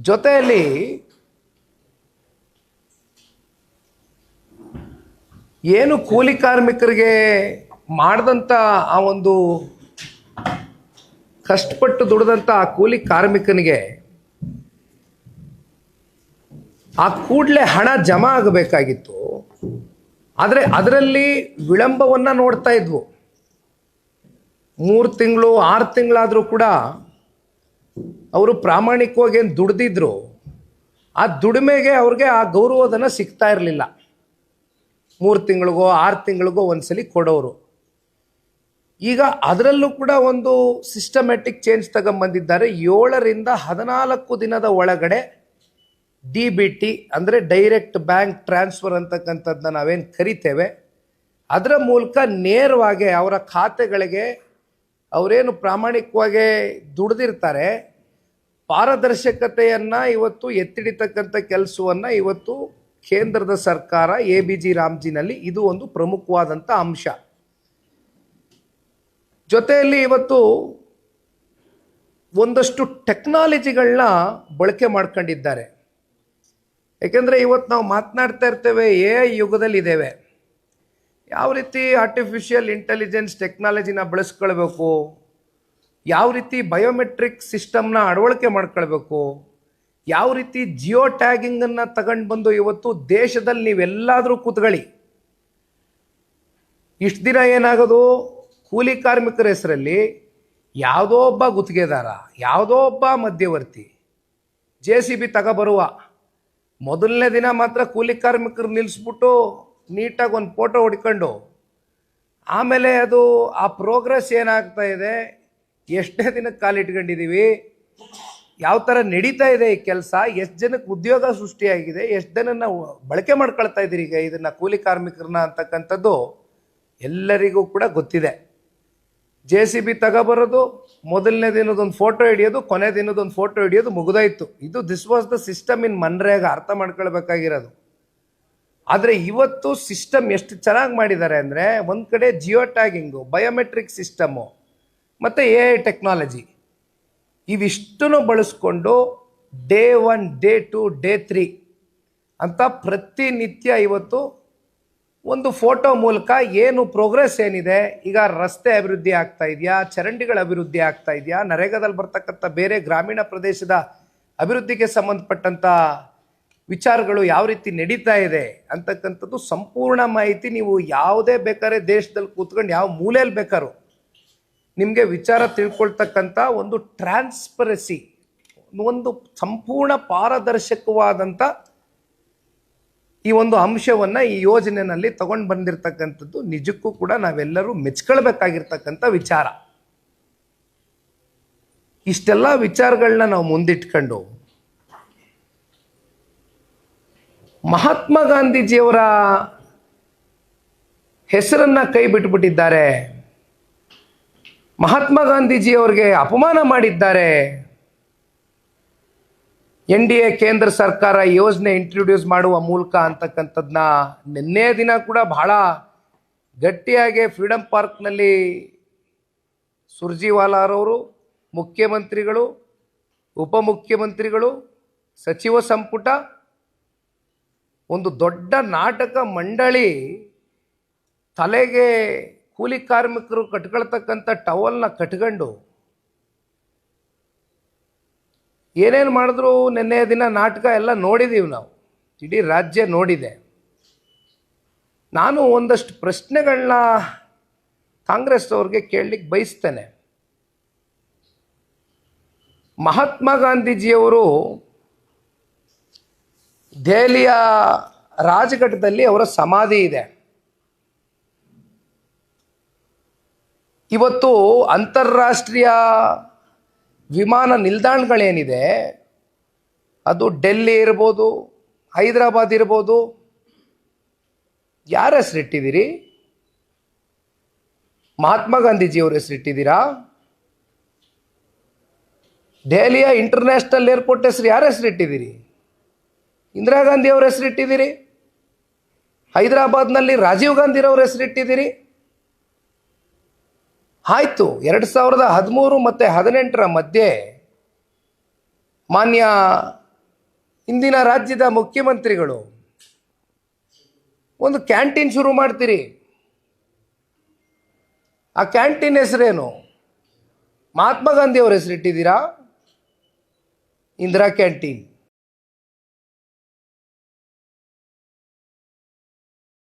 ಜೊತೆಯಲ್ಲಿ ಏನು ಕೂಲಿ ಕಾರ್ಮಿಕರಿಗೆ ಮಾಡಿದಂಥ ಆ ಒಂದು ಕಷ್ಟಪಟ್ಟು ದುಡಿದಂಥ ಆ ಕೂಲಿ ಕಾರ್ಮಿಕನಿಗೆ ಆ ಕೂಡಲೇ ಹಣ ಜಮಾ ಆಗಬೇಕಾಗಿತ್ತು. ಆದರೆ ಅದರಲ್ಲಿ ವಿಳಂಬವನ್ನು ನೋಡ್ತಾ ಇದ್ವು. 3 ತಿಂಗಳು 6 ತಿಂಗಳಾದರೂ ಕೂಡ ಅವರು ಪ್ರಾಮಾಣಿಕವಾಗಿ ಏನು ದುಡ್ದಿದ್ರು ಆ ದುಡಿಮೆಗೆ ಅವ್ರಿಗೆ ಆ ಗೌರವಧನ ಸಿಗ್ತಾ ಇರಲಿಲ್ಲ. 3 ತಿಂಗಳಿಗೋ 6 ತಿಂಗಳಿಗೋ ಒಂದ್ಸಲಿ ಕೊಡೋರು. ಈಗ ಅದರಲ್ಲೂ ಕೂಡ ಒಂದು ಸಿಸ್ಟಮ್ಯಾಟಿಕ್ ಚೇಂಜ್ ತಗೊಂಬಂದಿದ್ದಾರೆ. 7ರಿಂದ 14 ದಿನದ ಒಳಗಡೆ DBT ಅಂದರೆ ಡೈರೆಕ್ಟ್ ಬ್ಯಾಂಕ್ ಟ್ರಾನ್ಸ್ಫರ್ ಅಂತಕ್ಕಂಥದ್ದನ್ನ ನಾವೇನು ಕರಿತೇವೆ, ಅದರ ಮೂಲಕ ನೇರವಾಗಿ ಅವರ ಖಾತೆಗಳಿಗೆ ಅವರೇನು ಪ್ರಾಮಾಣಿಕವಾಗಿ ದುಡ್ದಿರ್ತಾರೆ ಪಾರದರ್ಶಕತೆಯನ್ನು ಇವತ್ತು ಎತ್ತಿಡಿತಕ್ಕಂಥ ಕೆಲಸವನ್ನು ಇವತ್ತು ಕೇಂದ್ರದ ಸರ್ಕಾರ ABG ರಾಮ್ಜಿನಲ್ಲಿ ಇದು ಒಂದು ಪ್ರಮುಖವಾದಂಥ ಅಂಶ. ಜೊತೆಯಲ್ಲಿ ಇವತ್ತು ಒಂದಷ್ಟು ಟೆಕ್ನಾಲಜಿಗಳನ್ನ ಬಳಕೆ ಮಾಡ್ಕೊಂಡಿದ್ದಾರೆ. ಯಾಕೆಂದರೆ ಇವತ್ತು ನಾವು ಮಾತನಾಡ್ತಾ ಇರ್ತೇವೆ AI ಯುಗದಲ್ಲಿ ಇದ್ದೇವೆ. ಯಾವ ರೀತಿ ಆರ್ಟಿಫಿಷಿಯಲ್ ಇಂಟೆಲಿಜೆನ್ಸ್ ಟೆಕ್ನಾಲಜಿನ ಬಳಸ್ಕೊಳ್ಬೇಕು, ಯಾವ ರೀತಿ ಬಯೋಮೆಟ್ರಿಕ್ ಸಿಸ್ಟಮ್ನ ಅಳವಡಿಕೆ ಮಾಡ್ಕೊಳ್ಬೇಕು, ಯಾವ ರೀತಿ ಜಿಯೋ ಟ್ಯಾಗಿಂಗನ್ನು ತಗೊಂಡು ಬಂದು ಇವತ್ತು ದೇಶದಲ್ಲಿ ನೀವೆಲ್ಲಾದರೂ ಕೂತ್ಕೊಳ್ಳಿ. ಇಷ್ಟು ದಿನ ಏನಾಗೋದು, ಕೂಲಿ ಕಾರ್ಮಿಕರ ಹೆಸರಲ್ಲಿ ಯಾವುದೋ ಒಬ್ಬ ಗುತ್ತಿಗೆದಾರ, ಯಾವುದೋ ಒಬ್ಬ ಮಧ್ಯವರ್ತಿ JCB ತಗೊಬರುವ ಮೊದಲನೇ ದಿನ ಮಾತ್ರ ಕೂಲಿ ಕಾರ್ಮಿಕರು ನಿಲ್ಲಿಸ್ಬಿಟ್ಟು ನೀಟಾಗಿ ಒಂದು ಫೋಟೋ ಹೊಡ್ಕೊಂಡು ಆಮೇಲೆ ಅದು ಆ ಪ್ರೋಗ್ರೆಸ್ ಏನಾಗ್ತಾ ಇದೆ, ಎಷ್ಟನೇ ದಿನಕ್ಕೆ ಕಾಲಿಟ್ಕೊಂಡಿದ್ದೀವಿ, ಯಾವ ಥರ ನಡೀತಾ ಇದೆ ಈ ಕೆಲಸ, ಎಷ್ಟು ಜನಕ್ಕೆ ಉದ್ಯೋಗ ಸೃಷ್ಟಿಯಾಗಿದೆ, ಎಷ್ಟು ಜನನ ಬಳಕೆ ಮಾಡ್ಕೊಳ್ತಾ ಇದ್ದೀರಿ ಈಗ ಇದನ್ನು ಕೂಲಿ ಕಾರ್ಮಿಕರನ್ನ ಅಂತಕ್ಕಂಥದ್ದು ಎಲ್ಲರಿಗೂ ಕೂಡ ಗೊತ್ತಿದೆ. JCB ತಗೊಬರೋದು, ಮೊದಲನೇ ದಿನದೊಂದು ಫೋಟೋ ಹಿಡಿಯೋದು, ಕೊನೆ ದಿನದೊಂದು ಫೋಟೋ ಹಿಡಿಯೋದು, ಮುಗಿದಾಯಿತು. This was the system in MNREGA, ಅರ್ಥ ಮಾಡ್ಕೊಳ್ಬೇಕಾಗಿರೋದು. ಆದರೆ ಇವತ್ತು ಸಿಸ್ಟಮ್ ಎಷ್ಟು ಚೆನ್ನಾಗಿ ಮಾಡಿದ್ದಾರೆ ಅಂದರೆ, ಒಂದು ಕಡೆ ಜಿಯೋ ಟ್ಯಾಗಿಂಗು, ಬಯೋಮೆಟ್ರಿಕ್ ಸಿಸ್ಟಮು ಮತ್ತು AI ಟೆಕ್ನಾಲಜಿ ಇವಿಷ್ಟನ್ನು ಬಳಸ್ಕೊಂಡು ಡೇ 1, ಡೇ 2, ಡೇ 3 ಅಂತ ಪ್ರತಿನಿತ್ಯ ಇವತ್ತು ಒಂದು ಫೋಟೋ ಮೂಲಕ ಏನು ಪ್ರೋಗ್ರೆಸ್ ಏನಿದೆ, ಈಗ ರಸ್ತೆ ಅಭಿವೃದ್ಧಿ ಆಗ್ತಾ ಇದೆಯಾ, ಚರಂಡಿಗಳ ಅಭಿವೃದ್ಧಿ ಆಗ್ತಾ ಇದೆಯಾ, ನರೇಗಾದಲ್ಲಿ ಬರ್ತಕ್ಕಂಥ ಬೇರೆ ಗ್ರಾಮೀಣ ಪ್ರದೇಶದ ಅಭಿವೃದ್ಧಿಗೆ ಸಂಬಂಧಪಟ್ಟಂಥ ವಿಚಾರಗಳು ಯಾವ ರೀತಿ ನಡೀತಾ ಇದೆ ಅಂತಕ್ಕಂಥದ್ದು ಸಂಪೂರ್ಣ ಮಾಹಿತಿ ನೀವು ಯಾವುದೇ ಬೇಕಾದ್ರೆ ದೇಶದಲ್ಲಿ ಕೂತ್ಕೊಂಡು ಯಾವ ಮೂಲೆಯಲ್ಲಿ ಬೇಕಾದ್ರೂ ನಿಮಗೆ ವಿಚಾರ ತಿಳ್ಕೊಳ್ತಕ್ಕಂಥ ಒಂದು ಟ್ರಾನ್ಸ್ಪರೆನ್ಸಿ, ಒಂದು ಸಂಪೂರ್ಣ ಪಾರದರ್ಶಕವಾದಂಥ ಈ ಒಂದು ಅಂಶವನ್ನು ಈ ಯೋಜನೆಯಲ್ಲಿ ತಗೊಂಡು ಬಂದಿರತಕ್ಕಂಥದ್ದು ನಿಜಕ್ಕೂ ಕೂಡ ನಾವೆಲ್ಲರೂ ಮೆಚ್ಕೊಳ್ಬೇಕಾಗಿರ್ತಕ್ಕಂಥ ವಿಚಾರ. ಇಷ್ಟೆಲ್ಲ ವಿಚಾರಗಳನ್ನ ನಾವು ಮುಂದಿಟ್ಕೊಂಡು ಮಹಾತ್ಮ ಗಾಂಧೀಜಿಯವರ ಹೆಸರನ್ನ ಕೈ ಬಿಟ್ಬಿಟ್ಟಿದ್ದಾರೆ, ಮಹಾತ್ಮ ಗಾಂಧೀಜಿಯವರಿಗೆ ಅಪಮಾನ ಮಾಡಿದ್ದಾರೆ. NDA ಕೇಂದ್ರ ಸರ್ಕಾರ ಯೋಜನೆ ಇಂಟ್ರೊಡ್ಯೂಸ್ ಮಾಡುವ ಮೂಲಕ ಅಂತಕ್ಕಂಥದ್ದನ್ನ ನಿನ್ನೆ ದಿನ ಕೂಡ ಬಹಳ ಗಟ್ಟಿಯಾಗಿ ಫ್ರೀಡಮ್ ಪಾರ್ಕ್ನಲ್ಲಿ ಸುರ್ಜಿವಾಲಾರವರು, ಮುಖ್ಯಮಂತ್ರಿಗಳು, ಉಪಮುಖ್ಯಮಂತ್ರಿಗಳು, ಸಚಿವ ಸಂಪುಟ, ಒಂದು ದೊಡ್ಡ ನಾಟಕ ಮಂಡಳಿ ತಲೆಗೆ ಕೂಲಿ ಕಾರ್ಮಿಕರು ಕಟ್ಕೊಳ್ತಕ್ಕಂಥ ಟವಲ್ನ ಕಟ್ಕೊಂಡು ಏನೇನು ಮಾಡಿದ್ರು ನಿನ್ನೆ ದಿನ ನಾಟಕ ಎಲ್ಲ ನೋಡಿದ್ದೀವಿ ನಾವು, ಇಡೀ ರಾಜ್ಯ ನೋಡಿದೆ. ನಾನು ಒಂದಷ್ಟು ಪ್ರಶ್ನೆಗಳನ್ನ ಕಾಂಗ್ರೆಸ್ ಅವ್ರಿಗೆ ಕೇಳಲಿಕ್ಕೆ ಬಯಸ್ತೇನೆ. ಮಹಾತ್ಮ ಗಾಂಧೀಜಿಯವರು ದೆಹಲಿಯ ರಾಜಘಾಟದಲ್ಲಿ ಅವರ ಸಮಾಧಿ ಇದೆ. ಇವತ್ತು ಅಂತಾರಾಷ್ಟ್ರೀಯ ವಿಮಾನ ನಿಲ್ದಾಣಗಳೇನಿದೆ ಅದು ಡೆಲ್ಲಿ ಇರ್ಬೋದು, ಹೈದರಾಬಾದ್ ಇರ್ಬೋದು, ಯಾರ ಹೆಸರಿಟ್ಟಿದ್ದೀರಿ? ಮಹಾತ್ಮ ಗಾಂಧೀಜಿಯವ್ರ ಹೆಸರಿಟ್ಟಿದ್ದೀರಾ? ದೆಹಲಿಯ ಇಂಟರ್ನ್ಯಾಷನಲ್ ಏರ್ಪೋರ್ಟ್ ಹೆಸರು ಯಾರ ಹೆಸರಿಟ್ಟಿದ್ದೀರಿ? ಇಂದಿರಾ ಗಾಂಧಿ ಅವ್ರ ಹೆಸರಿಟ್ಟಿದ್ದೀರಿ. ಹೈದರಾಬಾದ್ನಲ್ಲಿ ರಾಜೀವ್ ಗಾಂಧಿರವ್ರ ಹೆಸರಿಟ್ಟಿದ್ದೀರಿ. ಆಯಿತು, 2013 ಮತ್ತು 2018 ಮಧ್ಯೆ ಮಾನ್ಯ ಇಂದಿನ ರಾಜ್ಯದ ಮುಖ್ಯಮಂತ್ರಿಗಳು ಒಂದು ಕ್ಯಾಂಟೀನ್ ಶುರು ಮಾಡ್ತೀರಿ. ಆ ಕ್ಯಾಂಟೀನ್ ಹೆಸರೇನು? ಮಹಾತ್ಮ ಗಾಂಧಿ ಅವರ ಹೆಸರಿಟ್ಟಿದ್ದೀರಾ? ಇಂದಿರಾ ಕ್ಯಾಂಟೀನ್.